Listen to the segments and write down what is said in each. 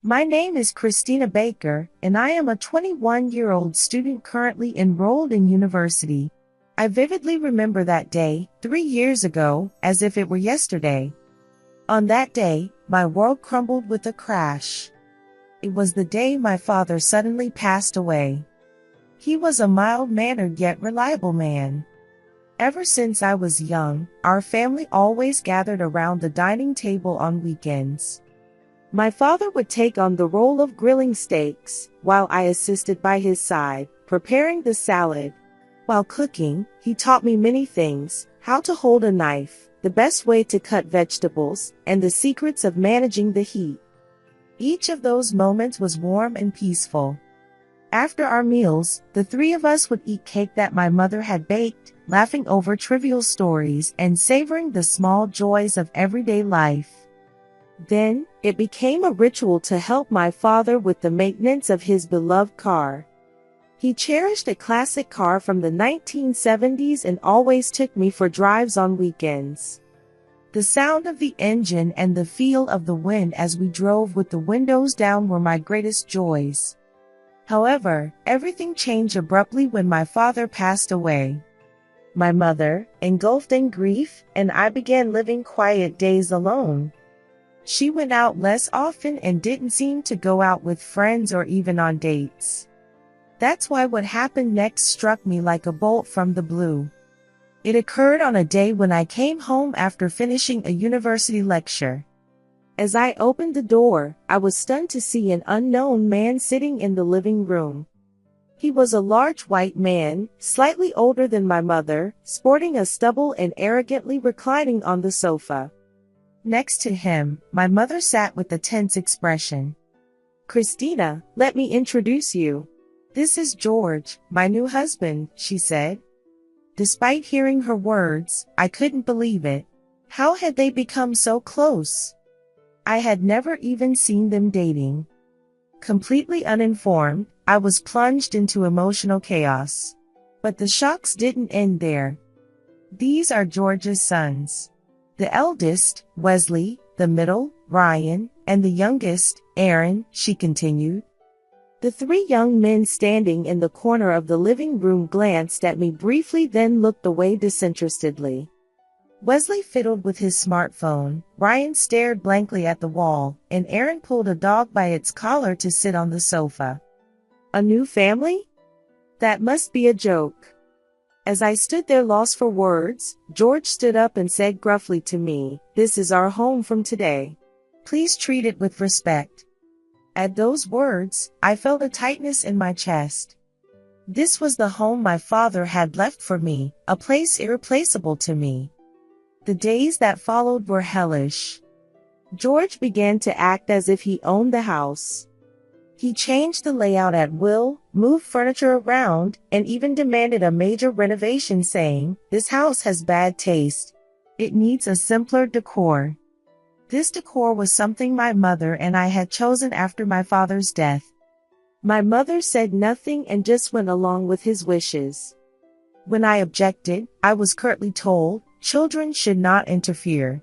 My name is Christina Baker, and I am a 21-year-old student currently enrolled in university. I vividly remember that day, 3 years ago, as if it were yesterday. On that day, my world crumbled with a crash. It was the day my father suddenly passed away. He was a mild-mannered yet reliable man. Ever since I was young, our family always gathered around the dining table on weekends. My father would take on the role of grilling steaks, while I assisted by his side, preparing the salad. While cooking, he taught me many things: how to hold a knife, the best way to cut vegetables, and the secrets of managing the heat. Each of those moments was warm and peaceful. After our meals, the three of us would eat cake that my mother had baked, laughing over trivial stories and savoring the small joys of everyday life. Then, it became a ritual to help my father with the maintenance of his beloved car. He cherished a classic car from the 1970s and always took me for drives on weekends. The sound of the engine and the feel of the wind as we drove with the windows down were my greatest joys. However, everything changed abruptly when my father passed away. My mother, engulfed in grief, and I began living quiet days alone. She went out less often and didn't seem to go out with friends or even on dates. That's why what happened next struck me like a bolt from the blue. It occurred on a day when I came home after finishing a university lecture. As I opened the door, I was stunned to see an unknown man sitting in the living room. He was a large white man, slightly older than my mother, sporting a stubble and arrogantly reclining on the sofa. Next to him, my mother sat with a tense expression. "Christina, let me introduce you. This is George, my new husband," she said. Despite hearing her words, I couldn't believe it. How had they become so close? I had never even seen them dating. Completely uninformed, I was plunged into emotional chaos. But the shocks didn't end there. These are George's sons. The eldest, Wesley, the middle, Ryan, and the youngest, Aaron, she continued. The three young men standing in the corner of the living room glanced at me briefly, then looked away disinterestedly. Wesley fiddled with his smartphone, Ryan stared blankly at the wall, and Aaron pulled a dog by its collar to sit on the sofa. A new family? That must be a joke. As I stood there lost for words, George stood up and said gruffly to me, "This is our home from today. Please treat it with respect." At those words, I felt a tightness in my chest. This was the home my father had left for me, a place irreplaceable to me. The days that followed were hellish. George began to act as if he owned the house. He changed the layout at will, moved furniture around, and even demanded a major renovation, saying, "This house has bad taste. It needs a simpler decor." This decor was something my mother and I had chosen after my father's death. My mother said nothing and just went along with his wishes. When I objected, I was curtly told, children should not interfere.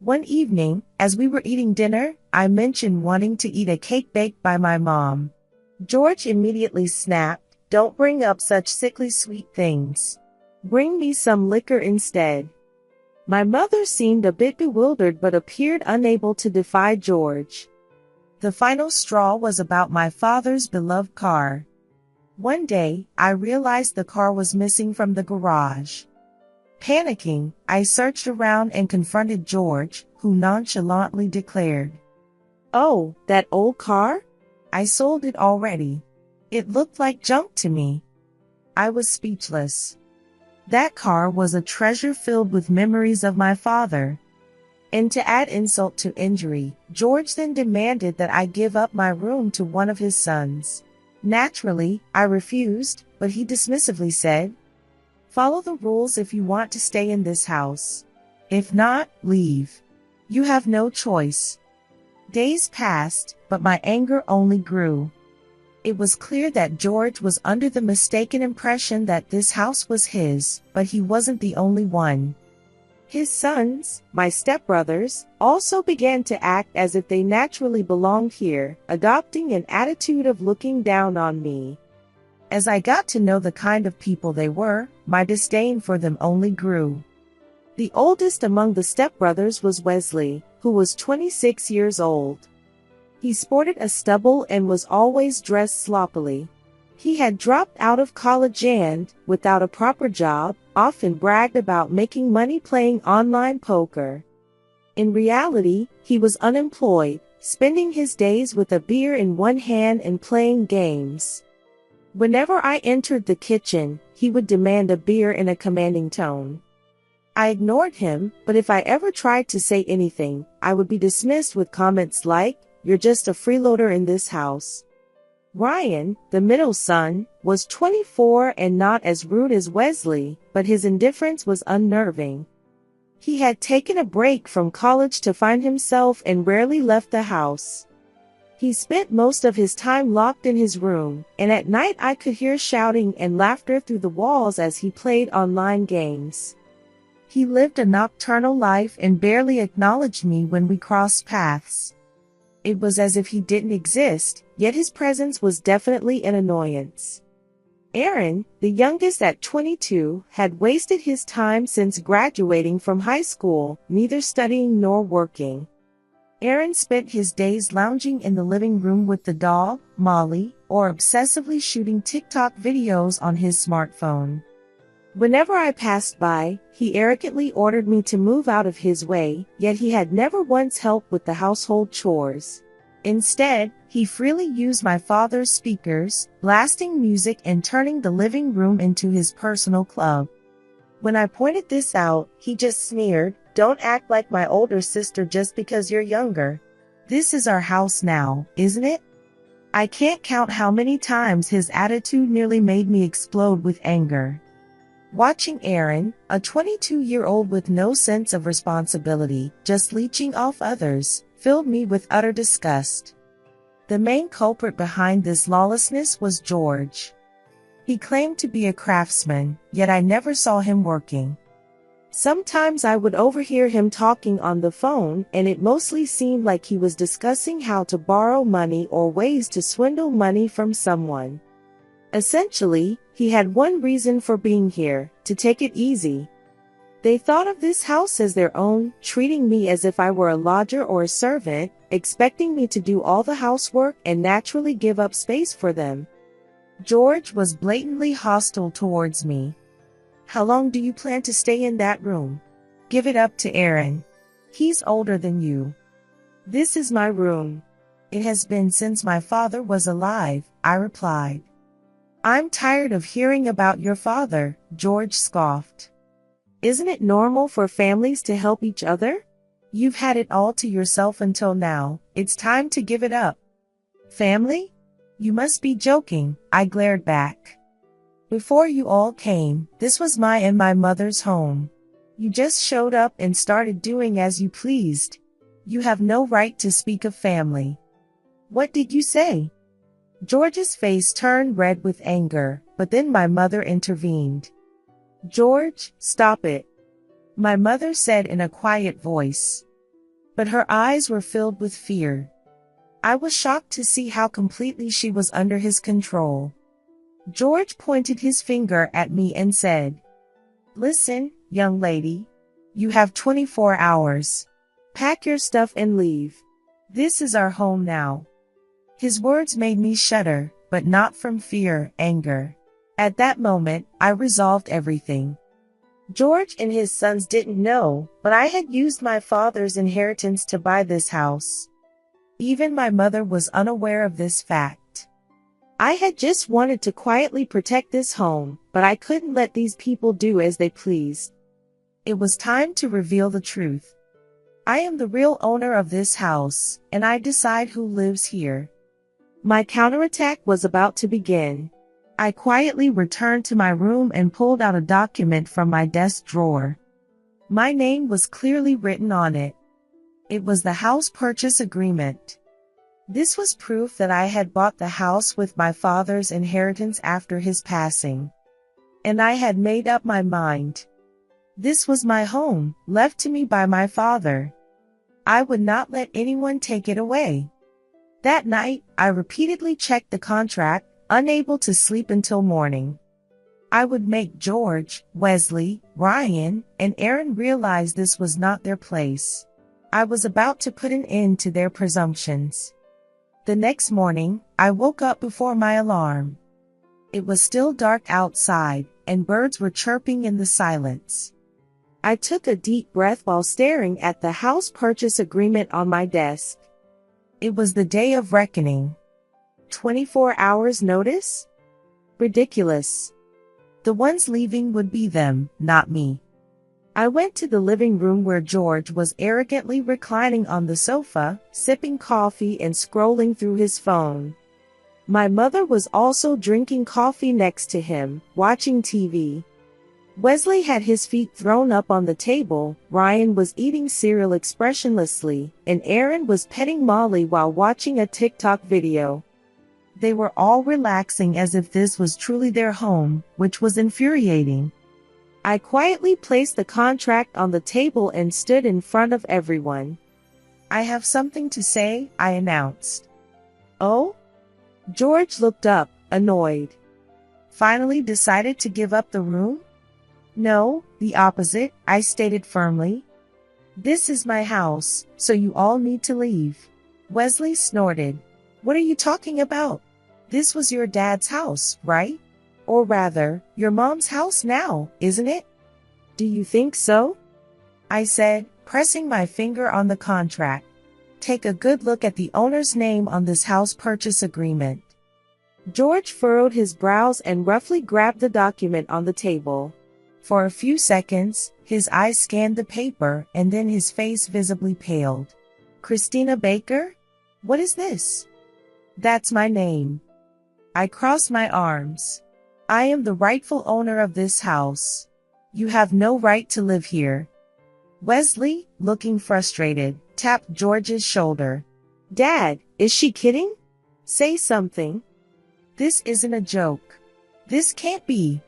One evening, as we were eating dinner, I mentioned wanting to eat a cake baked by my mom. George immediately snapped, "Don't bring up such sickly sweet things. Bring me some liquor instead." My mother seemed a bit bewildered but appeared unable to defy George. The final straw was about my father's beloved car. One day, I realized the car was missing from the garage. Panicking, I searched around and confronted George, who nonchalantly declared, "Oh, that old car? I sold it already. It looked like junk to me." I was speechless. That car was a treasure filled with memories of my father. And to add insult to injury, George then demanded that I give up my room to one of his sons. Naturally, I refused, but he dismissively said, "Follow the rules if you want to stay in this house. If not, leave. You have no choice." Days passed, but my anger only grew. It was clear that George was under the mistaken impression that this house was his, but he wasn't the only one. His sons, my stepbrothers, also began to act as if they naturally belonged here, adopting an attitude of looking down on me. As I got to know the kind of people they were, my disdain for them only grew. The oldest among the stepbrothers was Wesley, who was 26 years old. He sported a stubble and was always dressed sloppily. He had dropped out of college and, without a proper job, often bragged about making money playing online poker. In reality, he was unemployed, spending his days with a beer in one hand and playing games. Whenever I entered the kitchen, he would demand a beer in a commanding tone. I ignored him, but if I ever tried to say anything, I would be dismissed with comments like, "You're just a freeloader in this house." Ryan, the middle son, was 24 and not as rude as Wesley, but his indifference was unnerving. He had taken a break from college to find himself and rarely left the house. He spent most of his time locked in his room, and at night I could hear shouting and laughter through the walls as he played online games. He lived a nocturnal life and barely acknowledged me when we crossed paths. It was as if he didn't exist, yet his presence was definitely an annoyance. Aaron, the youngest at 22, had wasted his time since graduating from high school, neither studying nor working. Aaron spent his days lounging in the living room with the dog, Molly, or obsessively shooting TikTok videos on his smartphone. Whenever I passed by, he arrogantly ordered me to move out of his way, yet he had never once helped with the household chores. Instead, he freely used my father's speakers, blasting music and turning the living room into his personal club. When I pointed this out, he just sneered, "Don't act like my older sister just because you're younger. This is our house now, isn't it?" I can't count how many times his attitude nearly made me explode with anger. Watching Aaron, a 22-year-old with no sense of responsibility, just leeching off others, filled me with utter disgust. The main culprit behind this lawlessness was George. He claimed to be a craftsman, yet I never saw him working. Sometimes I would overhear him talking on the phone, and it mostly seemed like he was discussing how to borrow money or ways to swindle money from someone. Essentially, he had one reason for being here, to take it easy. They thought of this house as their own, treating me as if I were a lodger or a servant, expecting me to do all the housework and naturally give up space for them. George was blatantly hostile towards me. "How long do you plan to stay in that room? Give it up to Aaron. He's older than you." "This is my room. It has been since my father was alive," I replied. "I'm tired of hearing about your father," George scoffed. "Isn't it normal for families to help each other? You've had it all to yourself until now. It's time to give it up." "Family? You must be joking," I glared back. "Before you all came, this was my and my mother's home. You just showed up and started doing as you pleased. You have no right to speak of family." "What did you say?" George's face turned red with anger, but then my mother intervened. "George, stop it," my mother said in a quiet voice. But her eyes were filled with fear. I was shocked to see how completely she was under his control. George pointed his finger at me and said, "Listen, young lady. You have 24 hours. Pack your stuff and leave. This is our home now." His words made me shudder, but not from fear, anger. At that moment, I resolved everything. George and his sons didn't know, but I had used my father's inheritance to buy this house. Even my mother was unaware of this fact. I had just wanted to quietly protect this home, but I couldn't let these people do as they pleased. It was time to reveal the truth. I am the real owner of this house, and I decide who lives here. My counterattack was about to begin. I quietly returned to my room and pulled out a document from my desk drawer. My name was clearly written on it. It was the house purchase agreement. This was proof that I had bought the house with my father's inheritance after his passing. And I had made up my mind. This was my home, left to me by my father. I would not let anyone take it away. That night, I repeatedly checked the contract, unable to sleep until morning. I would make George, Wesley, Ryan, and Aaron realize this was not their place. I was about to put an end to their presumptions. The next morning, I woke up before my alarm. It was still dark outside, and birds were chirping in the silence. I took a deep breath while staring at the house purchase agreement on my desk. It was the day of reckoning. 24 hours notice? Ridiculous. The ones leaving would be them, not me. I went to the living room where George was arrogantly reclining on the sofa, sipping coffee and scrolling through his phone. My mother was also drinking coffee next to him, watching TV. Wesley had his feet thrown up on the table, Ryan was eating cereal expressionlessly, and Aaron was petting Molly while watching a TikTok video. They were all relaxing as if this was truly their home, which was infuriating. I quietly placed the contract on the table and stood in front of everyone. I have something to say, I announced. Oh? George looked up, annoyed. Finally decided to give up the room? No, the opposite, I stated firmly. This is my house, so you all need to leave. Wesley snorted. What are you talking about? This was your dad's house, right? Or rather, your mom's house now, isn't it? Do you think so? I said, pressing my finger on the contract. Take a good look at the owner's name on this house purchase agreement. George furrowed his brows and roughly grabbed the document on the table. For a few seconds, his eyes scanned the paper and then his face visibly paled. Christina Baker? What is this? That's my name. I crossed my arms. I am the rightful owner of this house. You have no right to live here. Wesley, looking frustrated, tapped George's shoulder. Dad, is she kidding? Say something. This isn't a joke. This can't be.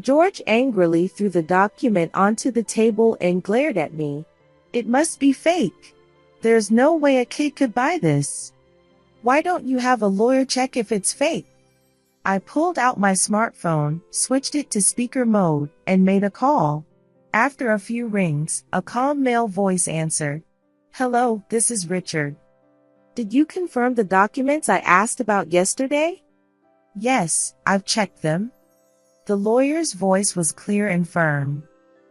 George angrily threw the document onto the table and glared at me. It must be fake. There's no way a kid could buy this. Why don't you have a lawyer check if it's fake? I pulled out my smartphone, switched it to speaker mode, and made a call. After a few rings, a calm male voice answered. Hello, this is Richard. Did you confirm the documents I asked about yesterday? Yes, I've checked them. The lawyer's voice was clear and firm.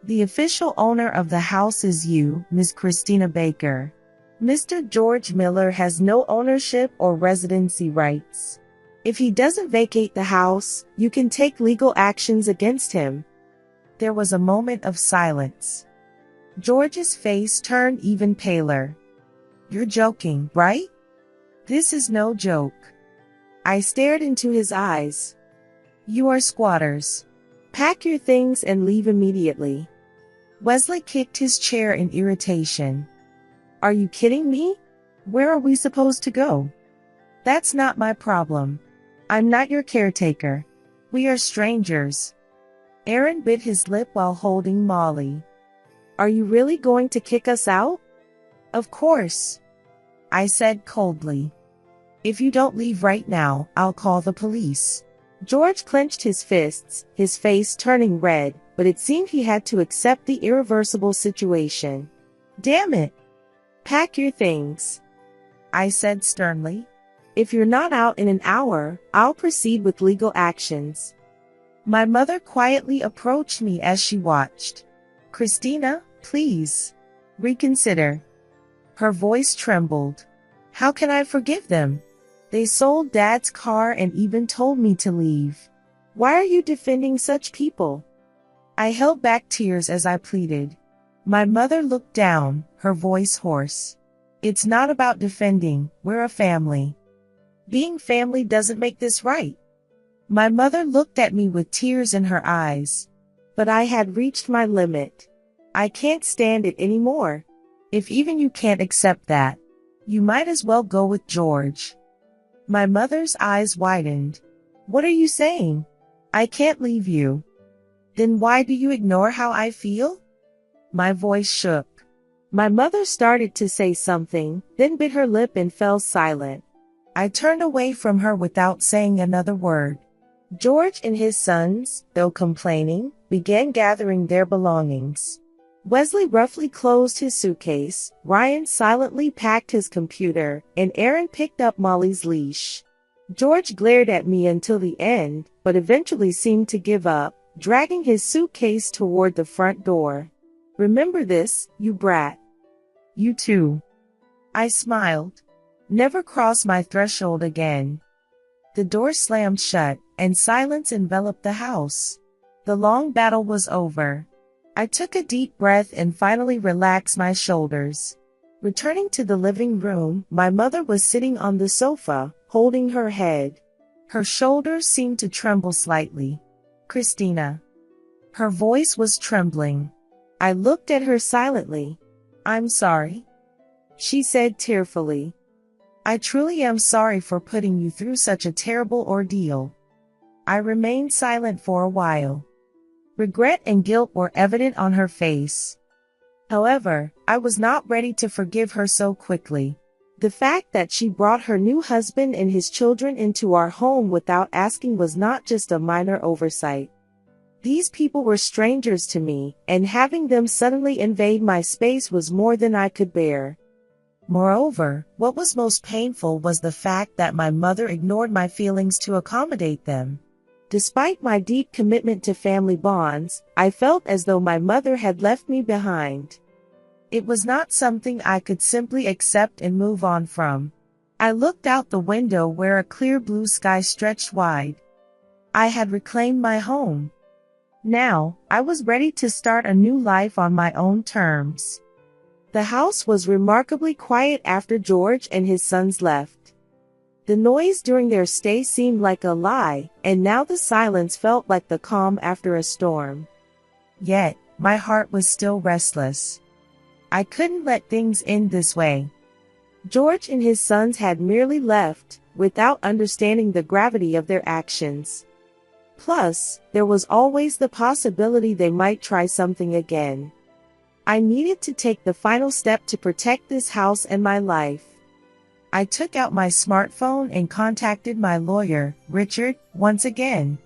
The official owner of the house is you, Miss Christina Baker. Mr. George Miller has no ownership or residency rights. If he doesn't vacate the house, you can take legal actions against him. There was a moment of silence. George's face turned even paler. You're joking, right? This is no joke. I stared into his eyes. You are squatters. Pack your things and leave immediately. Wesley kicked his chair in irritation. Are you kidding me? Where are we supposed to go? That's not my problem. I'm not your caretaker. We are strangers. Aaron bit his lip while holding Molly. Are you really going to kick us out? Of course. I said coldly. If you don't leave right now, I'll call the police. George clenched his fists, his face turning red, but it seemed he had to accept the irreversible situation. Damn it. Pack your things. I said sternly. If you're not out in an hour, I'll proceed with legal actions. My mother quietly approached me as she watched. Christina, please. Reconsider. Her voice trembled. How can I forgive them? They sold Dad's car and even told me to leave. Why are you defending such people? I held back tears as I pleaded. My mother looked down, her voice hoarse. It's not about defending, we're a family. Being family doesn't make this right. My mother looked at me with tears in her eyes. But I had reached my limit. I can't stand it anymore. If even you can't accept that, you might as well go with George. My mother's eyes widened. What are you saying? I can't leave you. Then why do you ignore how I feel? My voice shook. My mother started to say something, then bit her lip and fell silent. I turned away from her without saying another word. George and his sons, though complaining, began gathering their belongings. Wesley roughly closed his suitcase, Ryan silently packed his computer, and Aaron picked up Molly's leash. George glared at me until the end, but eventually seemed to give up, dragging his suitcase toward the front door. Remember this, you brat. You too. I smiled. Never cross my threshold again. The door slammed shut, and silence enveloped the house. The long battle was over. I took a deep breath and finally relaxed my shoulders. Returning to the living room, my mother was sitting on the sofa, holding her head. Her shoulders seemed to tremble slightly. Christina. Her voice was trembling. I looked at her silently. I'm sorry, she said tearfully. I truly am sorry for putting you through such a terrible ordeal. I remained silent for a while. Regret and guilt were evident on her face. However, I was not ready to forgive her so quickly. The fact that she brought her new husband and his children into our home without asking was not just a minor oversight. These people were strangers to me, and having them suddenly invade my space was more than I could bear. Moreover, what was most painful was the fact that my mother ignored my feelings to accommodate them. Despite my deep commitment to family bonds, I felt as though my mother had left me behind. It was not something I could simply accept and move on from. I looked out the window where a clear blue sky stretched wide. I had reclaimed my home. Now, I was ready to start a new life on my own terms. The house was remarkably quiet after George and his sons left. The noise during their stay seemed like a lie, and now the silence felt like the calm after a storm. Yet, my heart was still restless. I couldn't let things end this way. George and his sons had merely left, without understanding the gravity of their actions. Plus, there was always the possibility they might try something again. I needed to take the final step to protect this house and my life. I took out my smartphone and contacted my lawyer, Richard, once again.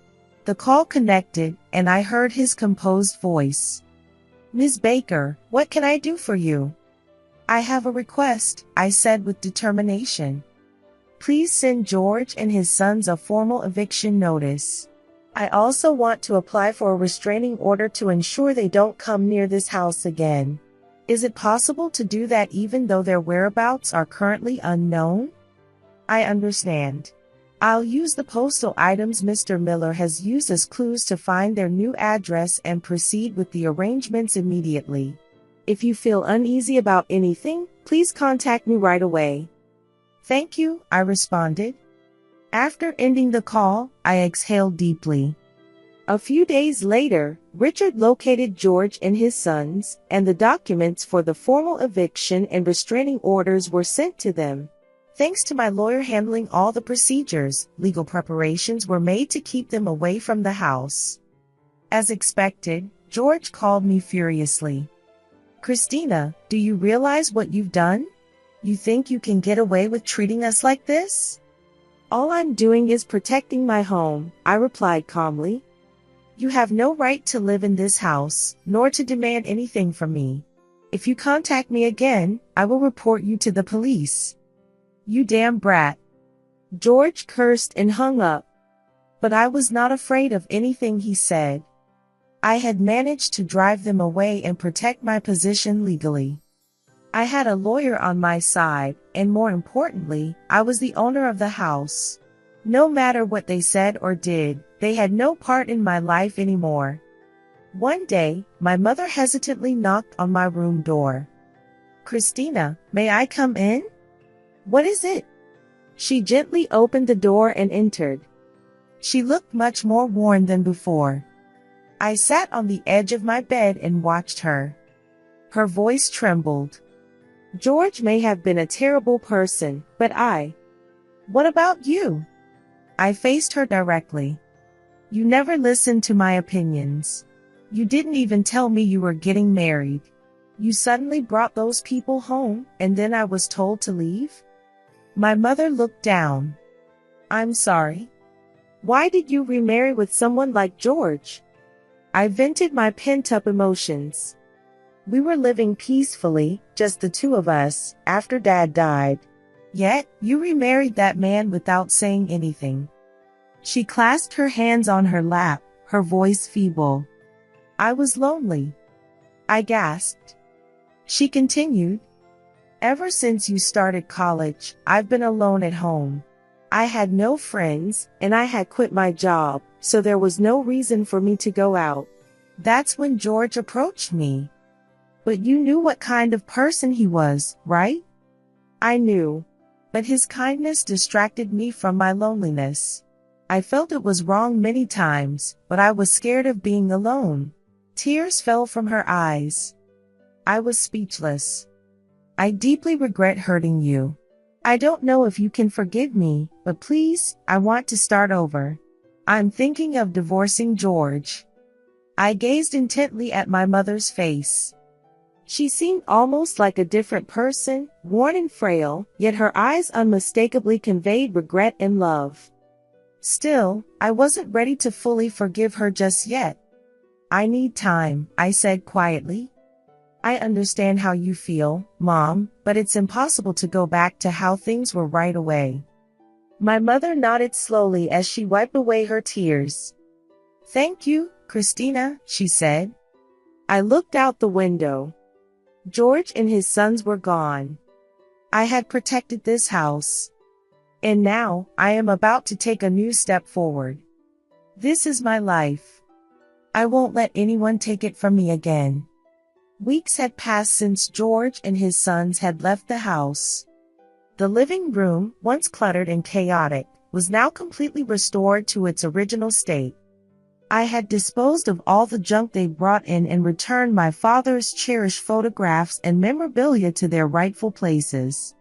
The call connected, and I heard his composed voice. Ms. Baker, what can I do for you? I have a request, I said with determination. Please send George and his sons a formal eviction notice. I also want to apply for a restraining order to ensure they don't come near this house again. Is it possible to do that even though their whereabouts are currently unknown? I understand. I'll use the postal items Mr. Miller has used as clues to find their new address and proceed with the arrangements immediately. If you feel uneasy about anything, please contact me right away. Thank you, I responded. After ending the call, I exhaled deeply. A few days later, Richard located George and his sons, and the documents for the formal eviction and restraining orders were sent to them. Thanks to my lawyer handling all the procedures, legal preparations were made to keep them away from the house. As expected, George called me furiously. Christina, do you realize what you've done? You think you can get away with treating us like this? All I'm doing is protecting my home, I replied calmly. You have no right to live in this house, nor to demand anything from me. If you contact me again, I will report you to the police. You damn brat. George cursed and hung up. But I was not afraid of anything he said. I had managed to drive them away and protect my position legally. I had a lawyer on my side, and more importantly, I was the owner of the house. No matter what they said or did, they had no part in my life anymore. One day, my mother hesitantly knocked on my room door. Christina, may I come in? What is it? She gently opened the door and entered. She looked much more worn than before. I sat on the edge of my bed and watched her. Her voice trembled. George may have been a terrible person, but What about you? I faced her directly. You never listened to my opinions. You didn't even tell me you were getting married. You suddenly brought those people home, and then I was told to leave? My mother looked down. I'm sorry. Why did you remarry with someone like George? I vented my pent-up emotions. We were living peacefully, just the two of us, after Dad died. Yet, you remarried that man without saying anything. She clasped her hands on her lap, her voice feeble. I was lonely. I gasped. She continued. Ever since you started college, I've been alone at home. I had no friends, and I had quit my job, so there was no reason for me to go out. That's when George approached me. But you knew what kind of person he was, right? I knew. But his kindness distracted me from my loneliness. I felt it was wrong many times, but I was scared of being alone. Tears fell from her eyes. I was speechless. I deeply regret hurting you. I don't know if you can forgive me, but please, I want to start over. I'm thinking of divorcing George. I gazed intently at my mother's face. She seemed almost like a different person, worn and frail, yet her eyes unmistakably conveyed regret and love. Still, I wasn't ready to fully forgive her just yet. I need time, I said quietly. I understand how you feel, Mom, but it's impossible to go back to how things were right away. My mother nodded slowly as she wiped away her tears. Thank you, Christina, she said. I looked out the window. George and his sons were gone. I had protected this house. And now, I am about to take a new step forward. This is my life. I won't let anyone take it from me again. Weeks had passed since George and his sons had left the house. The living room, once cluttered and chaotic, was now completely restored to its original state. I had disposed of all the junk they brought in and returned my father's cherished photographs and memorabilia to their rightful places.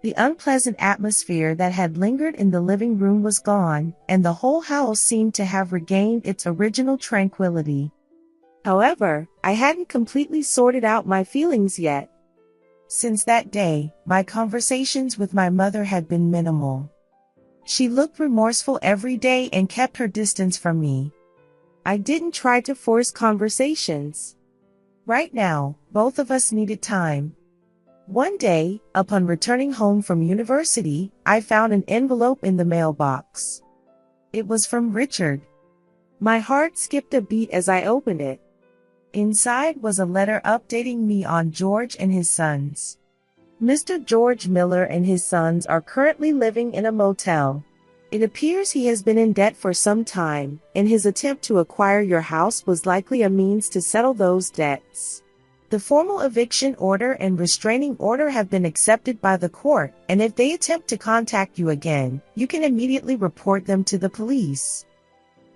The unpleasant atmosphere that had lingered in the living room was gone, and the whole house seemed to have regained its original tranquility. However, I hadn't completely sorted out my feelings yet. Since that day, my conversations with my mother had been minimal. She looked remorseful every day and kept her distance from me. I didn't try to force conversations. Right now, both of us needed time. One day, upon returning home from university, I found an envelope in the mailbox. It was from Richard. My heart skipped a beat as I opened it. Inside was a letter updating me on George and his sons. Mr. George Miller and his sons are currently living in a motel. It appears he has been in debt for some time, and his attempt to acquire your house was likely a means to settle those debts. The formal eviction order and restraining order have been accepted by the court, and if they attempt to contact you again, you can immediately report them to the police.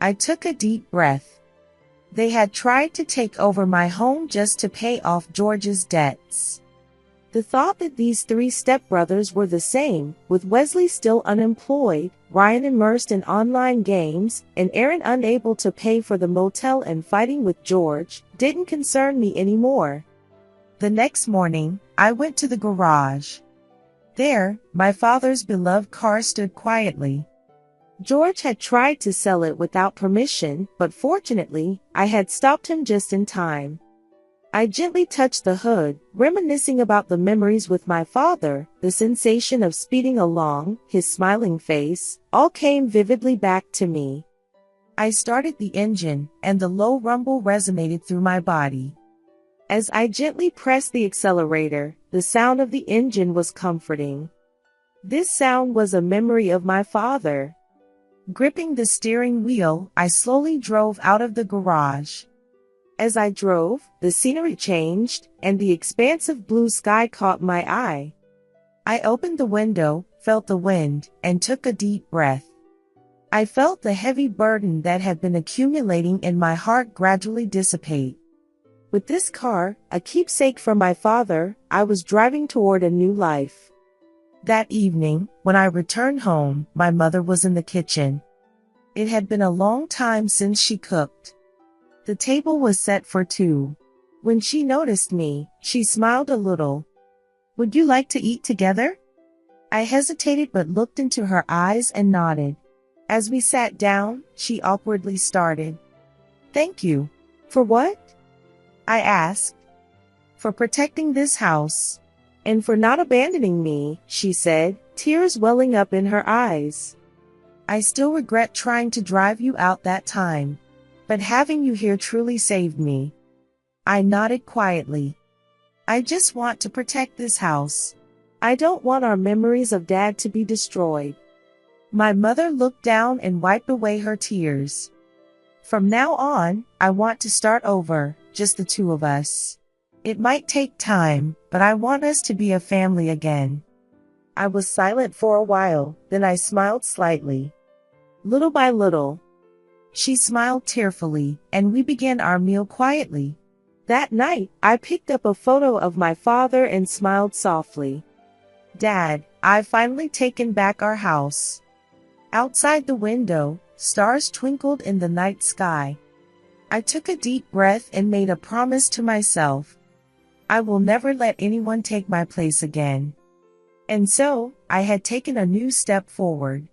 I took a deep breath. They had tried to take over my home just to pay off George's debts. The thought that these three stepbrothers were the same, with Wesley still unemployed, Ryan immersed in online games, and Aaron unable to pay for the motel and fighting with George, didn't concern me anymore. The next morning, I went to the garage. There, my father's beloved car stood quietly. George had tried to sell it without permission, but fortunately, I had stopped him just in time. I gently touched the hood, reminiscing about the memories with my father, the sensation of speeding along, his smiling face, all came vividly back to me. I started the engine, and the low rumble resonated through my body. As I gently pressed the accelerator, the sound of the engine was comforting. This sound was a memory of my father. Gripping the steering wheel, I slowly drove out of the garage. As I drove, the scenery changed, and the expansive blue sky caught my eye. I opened the window, felt the wind, and took a deep breath. I felt the heavy burden that had been accumulating in my heart gradually dissipate. With this car, a keepsake from my father, I was driving toward a new life. That evening, when I returned home, my mother was in the kitchen. It had been a long time since she cooked. The table was set for two. When she noticed me, she smiled a little. "Would you like to eat together?" I hesitated but looked into her eyes and nodded. As we sat down, she awkwardly started. "Thank you." "For what?" I asked. "For protecting this house. And for not abandoning me," she said, tears welling up in her eyes. "I still regret trying to drive you out that time. But having you here truly saved me." I nodded quietly. "I just want to protect this house. I don't want our memories of Dad to be destroyed." My mother looked down and wiped away her tears. "From now on, I want to start over, just the two of us. It might take time, but I want us to be a family again." I was silent for a while, then I smiled slightly. Little by little, she smiled tearfully, and we began our meal quietly. That night, I picked up a photo of my father and smiled softly. "Dad, I've finally taken back our house." Outside the window, stars twinkled in the night sky. I took a deep breath and made a promise to myself. I will never let anyone take my place again. And so, I had taken a new step forward.